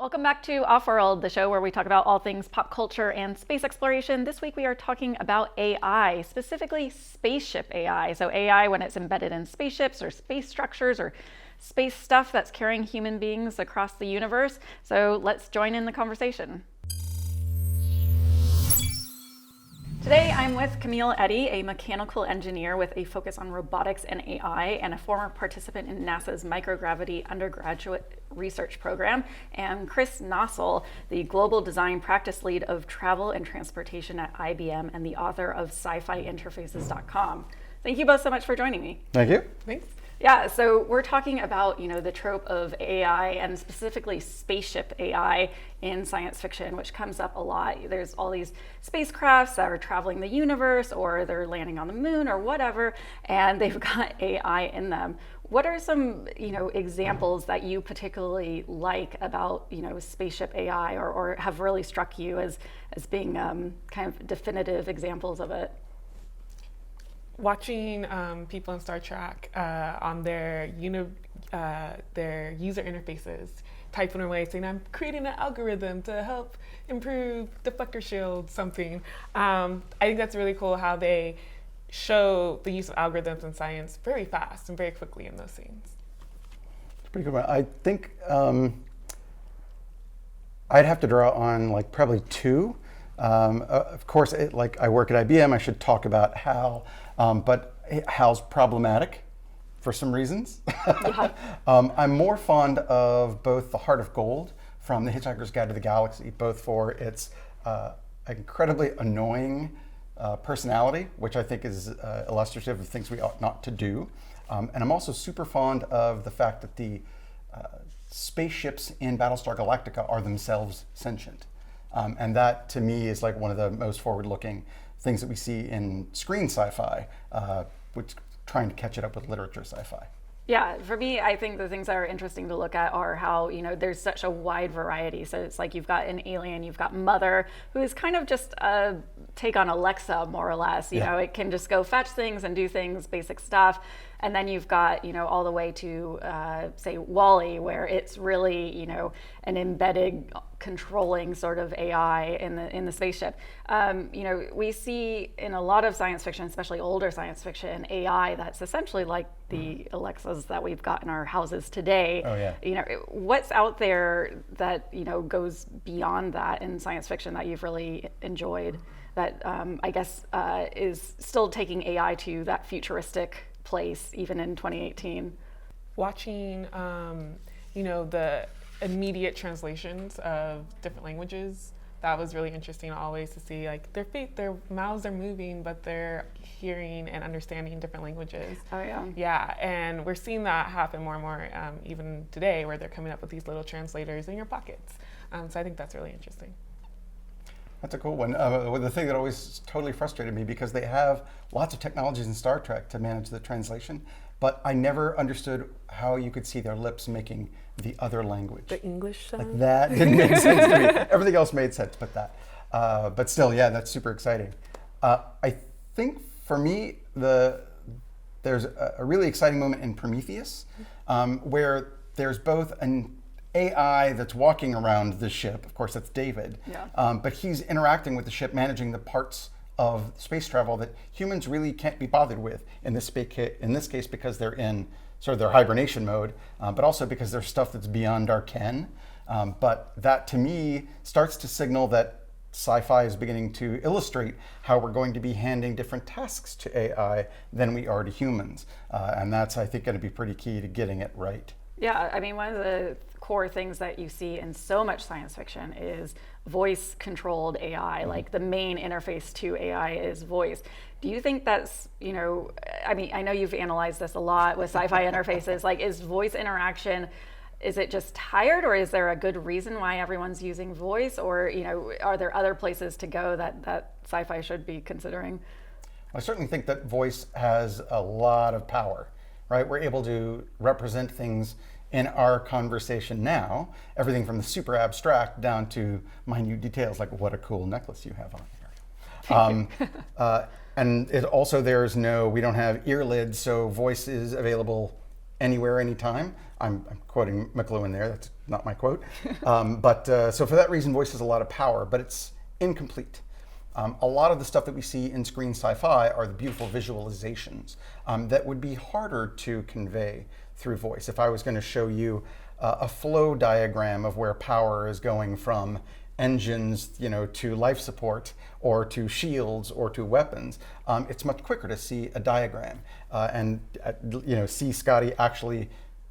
Welcome back to Offworld, the show where we talk about all things pop culture and space exploration. This week we are talking about AI, specifically Spaceship AI. So AI when it's embedded in spaceships or space structures or space stuff that's carrying human beings across the universe. So let's join in the conversation. Today I'm with Camille Eddy, a mechanical engineer with a focus on robotics and AI and a former participant in NASA's microgravity undergraduate research program, and Chris Nossel, the global design practice lead of travel and transportation at IBM and the author of SciFi Interfaces.com. Thank you both so much for joining me. Thank you. Thanks. Yeah, so we're talking about, the trope of AI and specifically spaceship AI in science fiction, which comes up a lot. There's all these spacecrafts that are traveling the universe or they're landing on the moon or whatever, and they've got AI in them. What are some, examples that you particularly like about, spaceship AI or have really struck you as being kind of definitive examples of it? Watching people in Star Trek on their user interfaces type in a way saying, I'm creating an algorithm to help improve deflector shield something. I think that's really cool how they show the use of algorithms in science very fast and very quickly in those scenes. It's pretty good. I think I'd have to draw on probably two. Of course, I work at IBM, I should talk about HAL, but HAL's problematic for some reasons. Yeah. I'm more fond of both The Heart of Gold from The Hitchhiker's Guide to the Galaxy, both for its incredibly annoying personality, which I think is illustrative of things we ought not to do. And I'm also super fond of the fact that the spaceships in Battlestar Galactica are themselves sentient. And that, to me, is one of the most forward-looking things that we see in screen sci-fi, which trying to catch it up with literature sci-fi. Yeah, for me, I think the things that are interesting to look at are how, there's such a wide variety. So it's you've got an alien, you've got Mother, who is kind of just a take on Alexa, more or less. You know, it can just go fetch things and do things, basic stuff. And then you've got, all the way to, say, Wall-E, where it's really, an embedded controlling sort of AI in the spaceship. We see in a lot of science fiction, especially older science fiction, AI that's essentially like the Alexas that we've got in our houses today. Oh, yeah. What's out there that, goes beyond that in science fiction that you've really enjoyed that I guess is still taking AI to that futuristic place even in 2018? Watching the immediate translations of different languages, that was really interesting always to see their mouths are moving but they're hearing and understanding different languages. Oh yeah. Yeah, and we're seeing that happen more and more even today, where they're coming up with these little translators in your pockets. So I think that's really interesting. That's a cool one. The thing that always totally frustrated me, because they have lots of technologies in Star Trek to manage the translation, but I never understood how you could see their lips making the other language. The English sound? That didn't make sense to me. Everything else made sense but that. But still, yeah, that's super exciting. I think for me, there's a really exciting moment in Prometheus where there's both an AI that's walking around the ship. Of course, that's David. Yeah. But he's interacting with the ship, managing the parts of space travel that humans really can't be bothered with in this case, because they're in sort of their hibernation mode, but also because there's stuff that's beyond our ken. But that, to me, starts to signal that sci-fi is beginning to illustrate how we're going to be handing different tasks to AI than we are to humans. And that's, I think, going to be pretty key to getting it right. Yeah, I mean, one of the core things that you see in so much science fiction is voice-controlled AI. Like the main interface to AI is voice. Do you think that's, I mean, I know you've analyzed this a lot with sci-fi interfaces. Is voice interaction, is it just tired, or is there a good reason why everyone's using voice? Or, are there other places to go that sci-fi should be considering? I certainly think that voice has a lot of power, right? We're able to represent things in our conversation now, everything from the super abstract down to minute details, like what a cool necklace you have on here. And it also, we don't have ear lids, so voice is available anywhere, anytime. I'm quoting McLuhan there, that's not my quote. So for that reason, voice has a lot of power, but it's incomplete. A lot of the stuff that we see in screen sci-fi are the beautiful visualizations that would be harder to convey through voice. If I was going to show you a flow diagram of where power is going from engines, to life support, or to shields, or to weapons, it's much quicker to see a diagram and see Scotty actually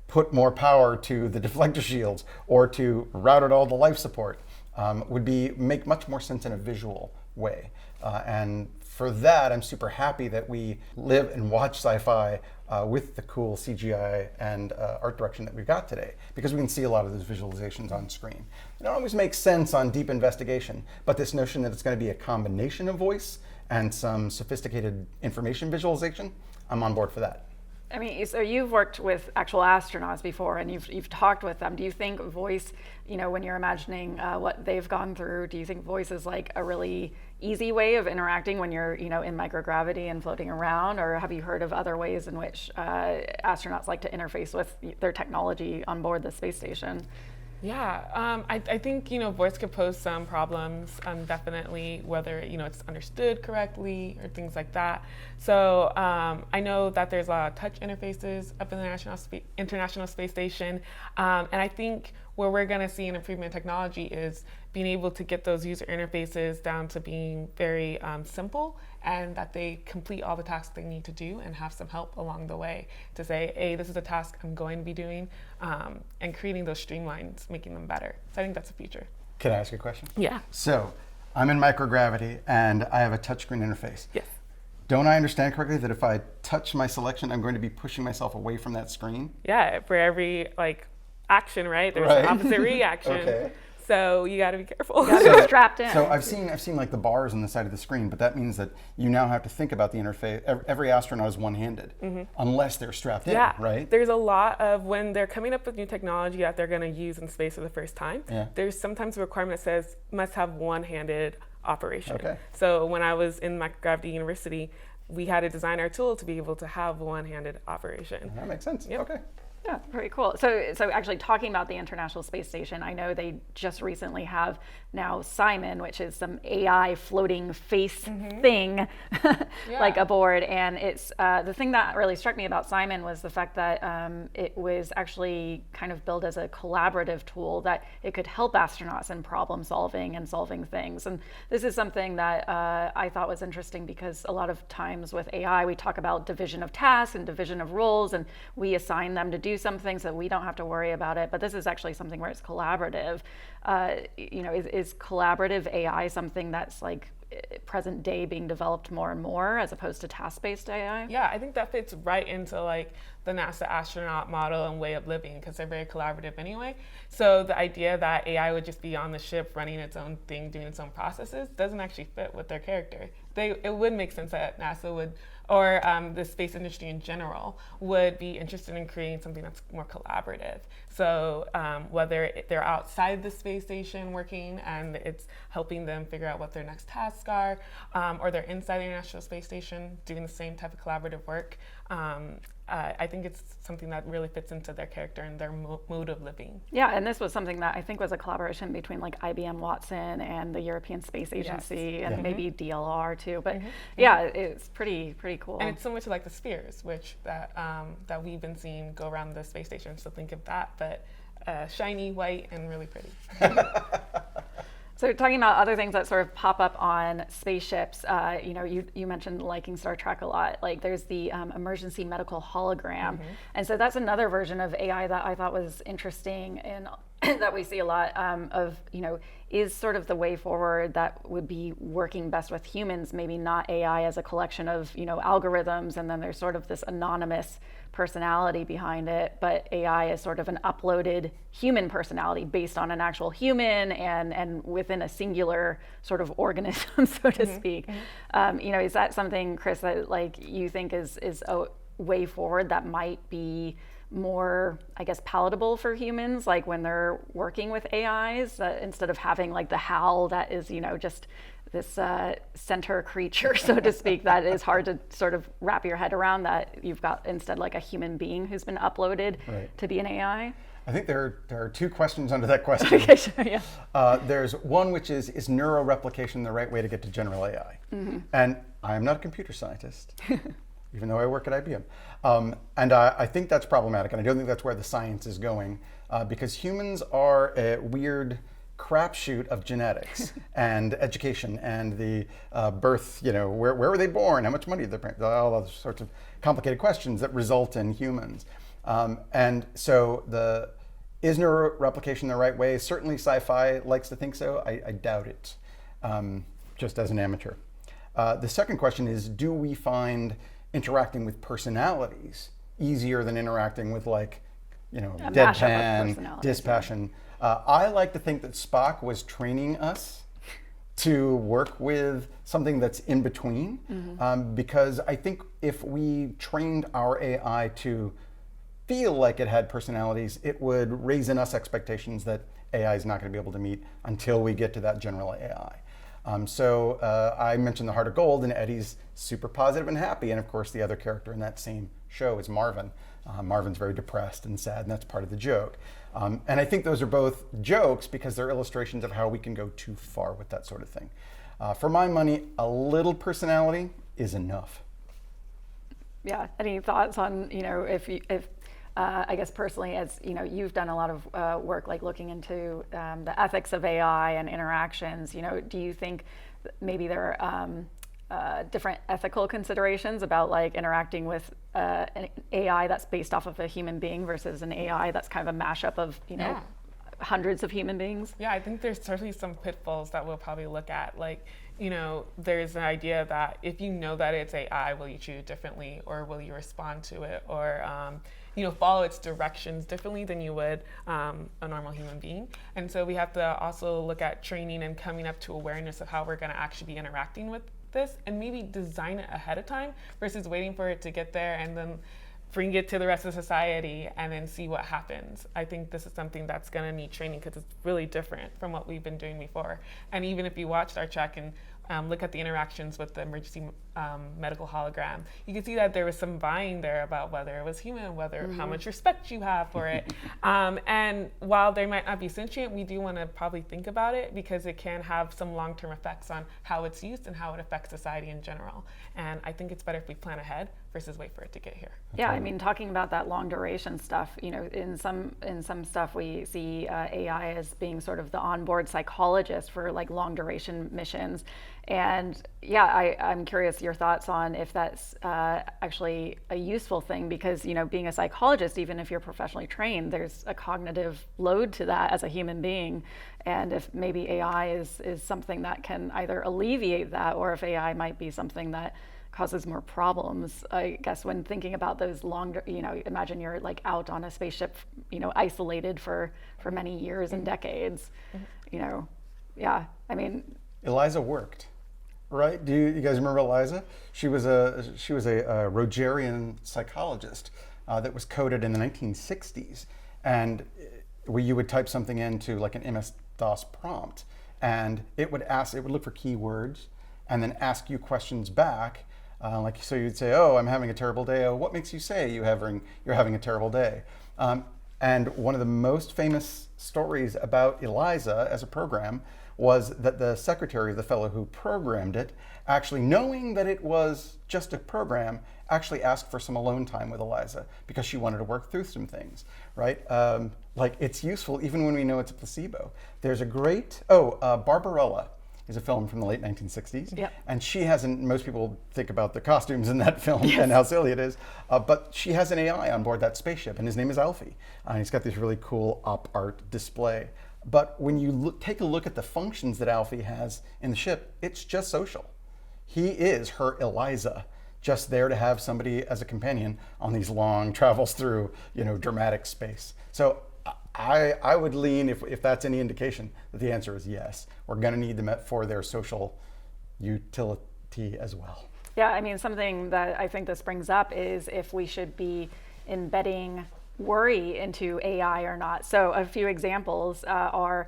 put more power to the deflector shields or to route it all to life support. Would make much more sense in a visual way. And for that, I'm super happy that we live and watch sci-fi with the cool CGI and art direction that we've got today, because we can see a lot of those visualizations on screen. It always makes sense on deep investigation, but this notion that it's going to be a combination of voice and some sophisticated information visualization, I'm on board for that. I mean, so you've worked with actual astronauts before, and you've talked with them. Do you think voice, when you're imagining what they've gone through, do you think voice is like a really easy way of interacting when you're, in microgravity and floating around? Or have you heard of other ways in which astronauts like to interface with their technology on board the space station? Yeah, I think, voice could pose some problems, definitely, whether, it's understood correctly or things like that. So I know that there's a lot of touch interfaces up in the International Space Station. And I think where we're going to see an improvement in technology is being able to get those user interfaces down to being very simple, and that they complete all the tasks they need to do and have some help along the way to say, hey, this is a task I'm going to be doing, and creating those streamlines, making them better. So I think that's the future. Can I ask you a question? Yeah. So I'm in microgravity and I have a touchscreen interface. Yes. Don't I understand correctly that if I touch my selection, I'm going to be pushing myself away from that screen? Yeah, for every action, right? There's an opposite reaction. Okay. So you got to be careful. You got to be strapped in. So I've seen like the bars on the side of the screen, but that means that you now have to think about the interface. Every astronaut is one-handed, unless they're strapped in, right? There's a lot of, when they're coming up with new technology that they're going to use in space for the first time, there's sometimes a requirement that says must have one-handed operation. Okay. So when I was in Microgravity University, we had to design our tool to be able to have one-handed operation. That makes sense. Yep. Okay. Yeah, very cool. So actually talking about the International Space Station, I know they just recently have now Simon, which is some AI floating face thing like aboard. And it's the thing that really struck me about Simon was the fact that it was actually kind of built as a collaborative tool that it could help astronauts in problem solving and solving things. And this is something that I thought was interesting, because a lot of times with AI, we talk about division of tasks and division of roles, and we assign them to do something so we don't have to worry about it. But this is actually something where it's collaborative. Is collaborative AI something that's like present day being developed more and more as opposed to task-based AI? Yeah, I think that fits right into the NASA astronaut model and way of living, because they're very collaborative anyway. So the idea that AI would just be on the ship running its own thing, doing its own processes, doesn't actually fit with their character. It would make sense that NASA would, or the space industry in general, would be interested in creating something that's more collaborative. So whether they're outside the space station working and it's helping them figure out what their next tasks are, or they're inside the International Space Station doing the same type of collaborative work, I think it's something that really fits into their character and their mood of living. Yeah, and this was something that I think was a collaboration between like IBM Watson and the European Space Agency, and maybe DLR too. But yeah, it's pretty cool. And it's similar to like the spheres, which that we've been seeing go around the space station. So think of that, but shiny, white, and really pretty. So talking about other things that sort of pop up on spaceships, you mentioned liking Star Trek a lot. Like there's the emergency medical hologram. And so that's another version of AI that I thought was interesting, and that we see a lot of, is sort of the way forward that would be working best with humans, maybe not AI as a collection of, algorithms, and then there's sort of this anonymous personality behind it, but AI is sort of an uploaded human personality based on an actual human and within a singular sort of organism, so to speak. Is that something, Chris, that like you think is a way forward that might be more, I guess, palatable for humans, like when they're working with AIs, instead of having like the HAL that is, just this center creature, so to speak, that is hard to sort of wrap your head around, that you've got instead like a human being who's been uploaded to be an AI? I think there are two questions under that question. Okay, sure, yeah. There's one which is neuroreplication the right way to get to general AI? And I am not a computer scientist, even though I work at IBM. And I think that's problematic, and I don't think that's where the science is going, because humans are a weird crapshoot of genetics and education and the birth, where were they born, how much money did their parents, all those sorts of complicated questions that result in humans. And so is neuroreplication the right way? Certainly SciFi likes to think so. I doubt it, just as an amateur. The second question is, do we find interacting with personalities easier than interacting with deadpan, dispassion? I like to think that Spock was training us to work with something that's in between, because I think if we trained our AI to feel like it had personalities, it would raise in us expectations that AI is not going to be able to meet until we get to that general AI. So I mentioned the Heart of Gold, and Eddie's super positive and happy, and of course the other character in that same show is Marvin. Marvin's very depressed and sad, and that's part of the joke. And I think those are both jokes because they're illustrations of how we can go too far with that sort of thing. For my money, a little personality is enough. Yeah. Any thoughts on, if I guess personally, as you've done a lot of work like looking into the ethics of AI and interactions. Do you think maybe there are different ethical considerations about like interacting with an AI that's based off of a human being versus an AI that's kind of a mashup of hundreds of human beings? Yeah, I think there's certainly some pitfalls that we'll probably look at. There's an idea that if you know that it's AI, will you choose differently, or will you respond to it, or follow its directions differently than you would a normal human being? And so we have to also look at training and coming up to awareness of how we're going to actually be interacting with this, and maybe design it ahead of time versus waiting for it to get there and then bring it to the rest of society and then see what happens. I think this is something that's going to need training because it's really different from what we've been doing before. And even if you watch Star Trek and look at the interactions with the emergency medical hologram, you can see that there was some vying there about whether it was human, how much respect you have for it. And while they might not be sentient, we do want to probably think about it because it can have some long-term effects on how it's used and how it affects society in general. And I think it's better if we plan ahead versus wait for it to get here. Yeah, I mean, talking about that long duration stuff, in some stuff we see AI as being sort of the onboard psychologist for like long duration missions. And yeah, I'm curious your thoughts on if that's actually a useful thing, because being a psychologist, even if you're professionally trained, there's a cognitive load to that as a human being. And if maybe AI is something that can either alleviate that, or if AI might be something that causes more problems. I guess when thinking about those longer, imagine you're like out on a spaceship, isolated for many years and decades. Yeah, I mean, Eliza worked, right? Do you guys remember Eliza? She was a Rogerian psychologist that was coded in the 1960s, and where you would type something into like an MS-DOS prompt, and it would look for keywords, and then ask you questions back. So you'd say, "Oh, I'm having a terrible day. Oh, what makes you say you're having a terrible day?" And one of the most famous stories about Eliza as a program was that the secretary, the fellow who programmed it, actually knowing that it was just a program, actually asked for some alone time with Eliza because she wanted to work through some things, right? It's useful even when we know it's a placebo. There's a great, Barbarella is a film from the late 1960s. Yep. And she hasn't, most people think about the costumes in that film and how silly it is, but she has an AI on board that spaceship, and his name is Alfie. He's got this really cool op art display. But when you take a look at the functions that Alfie has in the ship, it's just social. He is her Eliza, just there to have somebody as a companion on these long travels through, dramatic space. So I would lean, if that's any indication, that the answer is yes. We're going to need them for their social utility as well. Yeah, I mean, something that I think this brings up is if we should be embedding worry into AI or not. So a few examples are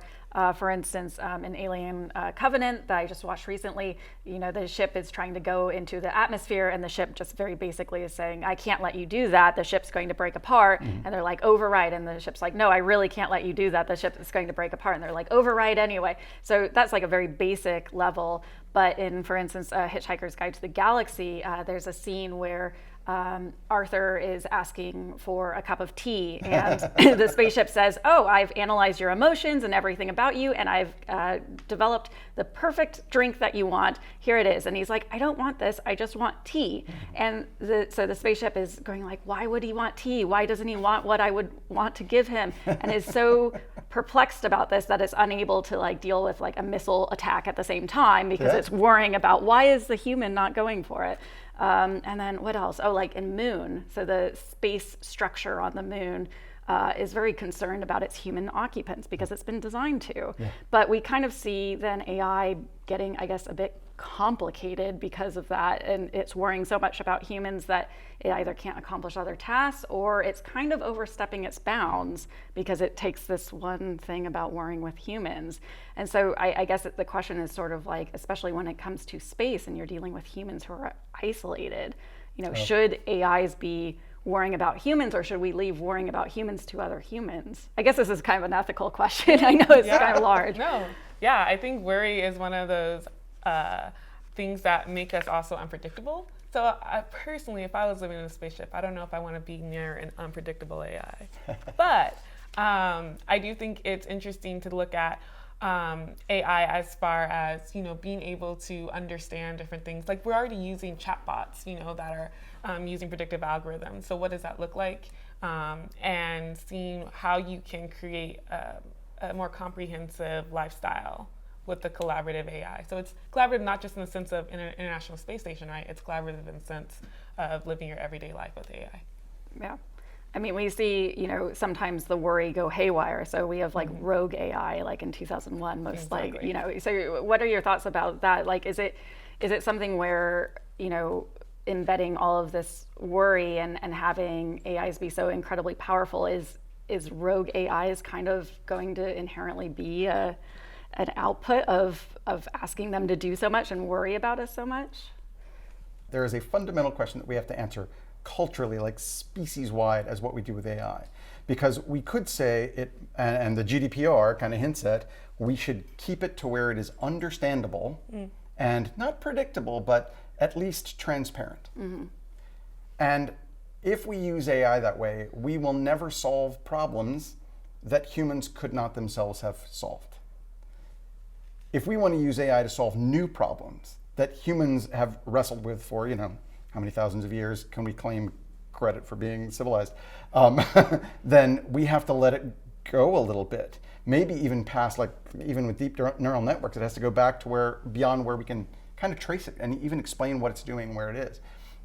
For instance, in Alien Covenant that I just watched recently, the ship is trying to go into the atmosphere, and the ship just very basically is saying, I can't let you do that. The ship's going to break apart. And they're like, override. And the ship's like, no, I really can't let you do that. The ship is going to break apart. And they're like, override anyway. So that's like a very basic level. But in, for instance, Hitchhiker's Guide to the Galaxy, there's a scene where Arthur is asking for a cup of tea, and the spaceship says, oh, I've analyzed your emotions and everything about you, and I've developed the perfect drink that you want. Here it is. And he's like, I don't want this. I just want tea. And so the spaceship is going like, why would he want tea? Why doesn't he want what I would want to give him? And is so perplexed about this that it's unable to like deal with like a missile attack at the same time, because it's worrying about why is the human not going for it. And then what else? Oh, like in Moon. So the space structure on the moon is very concerned about its human occupants because it's been designed to. But we kind of see then AI getting, I guess, a bit complicated because of that. And it's worrying so much about humans that it either can't accomplish other tasks, or it's kind of overstepping its bounds because it takes this one thing about worrying with humans. And so I guess the question is sort of like, especially when it comes to space and you're dealing with humans who are isolated, should AIs be worrying about humans, or should we leave worrying about humans to other humans? I guess this is kind of an ethical question. I know it's kind of large. No, yeah, I think worry is one of those things that make us also unpredictable. So personally, if I was living in a spaceship, I don't know if I want to be near an unpredictable AI. But I do think it's interesting to look at AI as far as, being able to understand different things. Like we're already using chatbots, that are using predictive algorithms. So what does that look like? And seeing how you can create a more comprehensive lifestyle with the collaborative AI. So it's collaborative not just in the sense of International Space Station, right? It's collaborative in the sense of living your everyday life with AI. Yeah. I mean, we see, sometimes the worry go haywire. So we have like rogue AI, like in 2001, most Exactly. So what are your thoughts about that? Like, is it something where, embedding all of this worry and having AIs be so incredibly powerful, is rogue AIs kind of going to inherently be an output of asking them to do so much and worry about us so much? There is a fundamental question that we have to answer culturally, like species-wide, as what we do with AI. Because we could say it, and the GDPR kind of hints at, we should keep it to where it is understandable and not predictable, but at least transparent. And if we use AI that way, we will never solve problems that humans could not themselves have solved. If we want to use AI to solve new problems that humans have wrestled with for, how many thousands of years can we claim credit for being civilized, then we have to let it go a little bit. Maybe even past, like even with deep neural networks, it has to go back to beyond where we can kind of trace it and even explain what it's doing, where it is.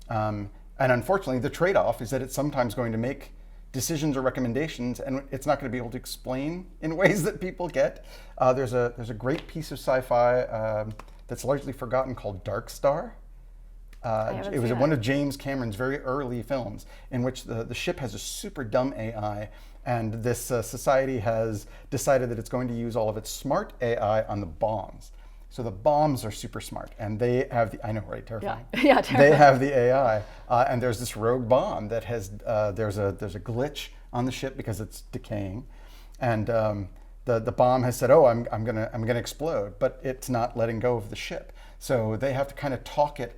And unfortunately, the trade-off is that it's sometimes going to make decisions or recommendations, and it's not going to be able to explain in ways that people get. There's a great piece of sci-fi that's largely forgotten called Dark Star. It was one of James Cameron's very early films, in which the ship has a super dumb AI, and this society has decided that it's going to use all of its smart AI on the bombs. So the bombs are super smart, and they have the, I know, right, terrifying. Yeah, terrifying. They have the AI, and there's this rogue bomb that has, there's a glitch on the ship because it's decaying, and the bomb has said, oh, I'm gonna explode, but it's not letting go of the ship. So they have to kind of talk it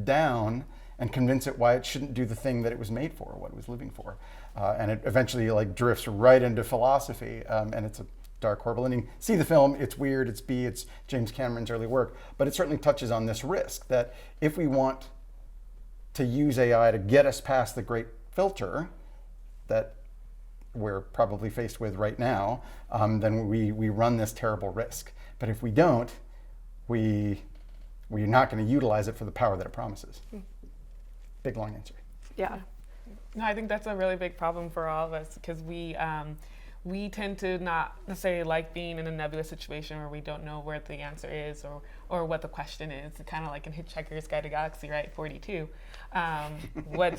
down and convince it why it shouldn't do the thing that it was made for, what it was living for. And it eventually like drifts right into philosophy, and it's a dark, horrible ending. See the film, it's weird, it's James Cameron's early work, but it certainly touches on this risk that if we want to use AI to get us past the great filter that we're probably faced with right now, then we run this terrible risk. But if we don't, we're not going to utilize it for the power that it promises. Big, long answer. Yeah. No, I think that's a really big problem for all of us, because we tend to not necessarily like being in a nebulous situation where we don't know where the answer is or what the question is. Kind of like in Hitchhiker's Guide to the Galaxy, right? 42. What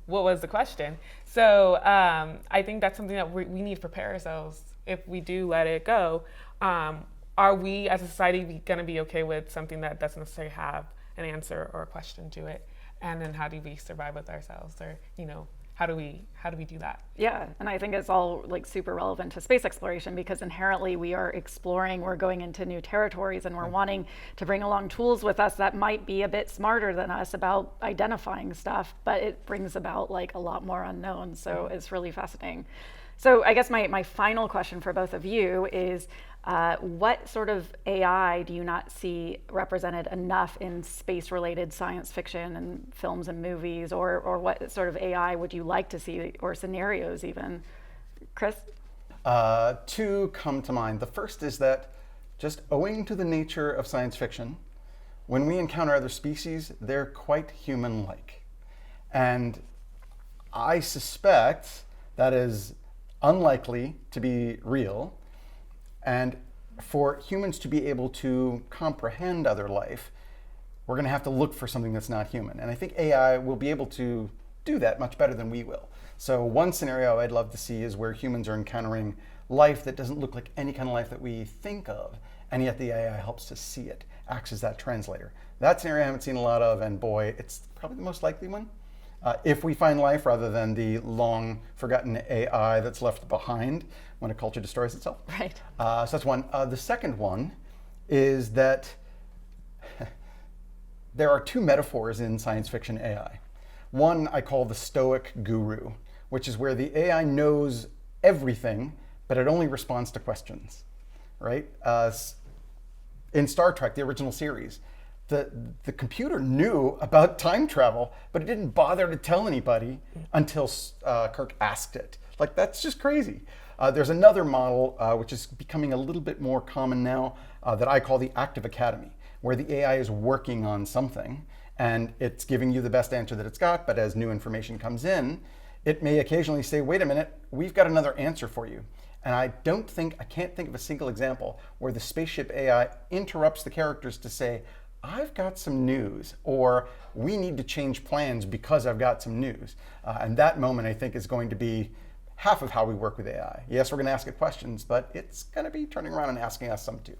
was the question? So I think that's something that we need to prepare ourselves if we do let it go, are we as a society going to be okay with something that doesn't necessarily have an answer or a question to it? And then how do we survive with ourselves, or how do we do that? Yeah, and I think it's all like super relevant to space exploration, because inherently we are exploring, we're going into new territories, and we're wanting to bring along tools with us that might be a bit smarter than us about identifying stuff, but it brings about like a lot more unknown. So it's really fascinating. So I guess my final question for both of you is, what sort of AI do you not see represented enough in space-related science fiction and films and movies, or what sort of AI would you like to see, or scenarios even? Chris? Two come to mind. The first is that, just owing to the nature of science fiction, when we encounter other species, they're quite human-like. And I suspect that is unlikely to be real. And for humans to be able to comprehend other life, we're going to have to look for something that's not human. And I think AI will be able to do that much better than we will. So one scenario I'd love to see is where humans are encountering life that doesn't look like any kind of life that we think of, and yet the AI helps to see it, acts as that translator. That scenario I haven't seen a lot of, and boy, it's probably the most likely one. If we find life rather than the long forgotten AI that's left behind when a culture destroys itself. Right. So that's one. The second one is that there are two metaphors in science fiction AI. One I call the stoic guru, which is where the AI knows everything, but it only responds to questions, right? In Star Trek, the original series, the computer knew about time travel, but it didn't bother to tell anybody until Kirk asked it. Like, that's just crazy. There's another model, which is becoming a little bit more common now, that I call the active academy, where the AI is working on something and it's giving you the best answer that it's got, but as new information comes in, it may occasionally say, wait a minute, we've got another answer for you. And I can't think of a single example where the Spaceship AI interrupts the characters to say, I've got some news, or we need to change plans because I've got some news. And that moment, I think, is going to be half of how we work with AI. Yes, we're going to ask it questions, but it's going to be turning around and asking us some too.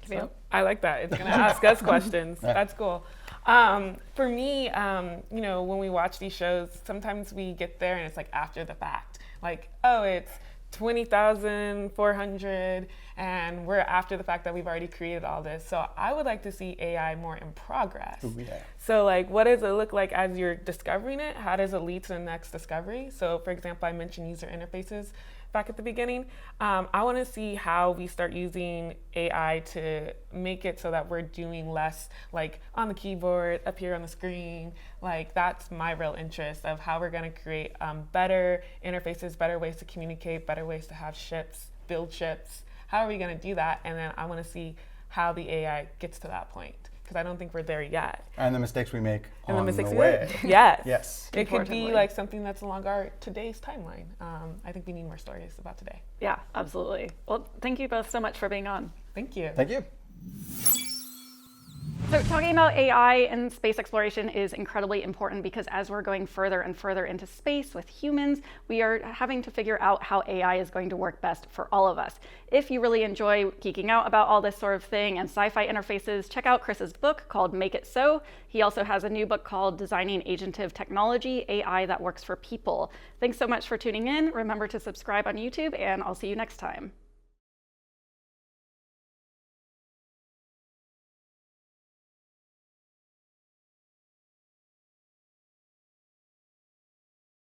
So, I like that. It's going to ask us questions. That's cool. For me, when we watch these shows, sometimes we get there and it's like after the fact. Like, oh, it's 20,400 and we're after the fact that we've already created all this. So I would like to see AI more in progress. Ooh, yeah. So like, what does it look like as you're discovering it? How does it lead to the next discovery? So for example, I mentioned user interfaces back at the beginning. I want to see how we start using AI to make it so that we're doing less like on the keyboard, up here on the screen. Like, that's my real interest of how we're going to create better interfaces, better ways to communicate, better ways to have ships, build ships. How are we going to do that? And then I want to see how the AI gets to that point, because I don't think we're there yet. And the mistakes we make And on the mistakes the we way. make. Yes. Yes. It could be Unfortunately. like something that's along our today's timeline. I think we need more stories about today. Yeah, absolutely. Well, thank you both so much for being on. Thank you. Thank you. So talking about AI and space exploration is incredibly important, because as we're going further and further into space with humans, we are having to figure out how AI is going to work best for all of us. If you really enjoy geeking out about all this sort of thing and sci-fi interfaces, check out Chris's book called Make It So. He also has a new book called Designing Agentive Technology, AI that Works for People. Thanks so much for tuning in. Remember to subscribe on YouTube, and I'll see you next time.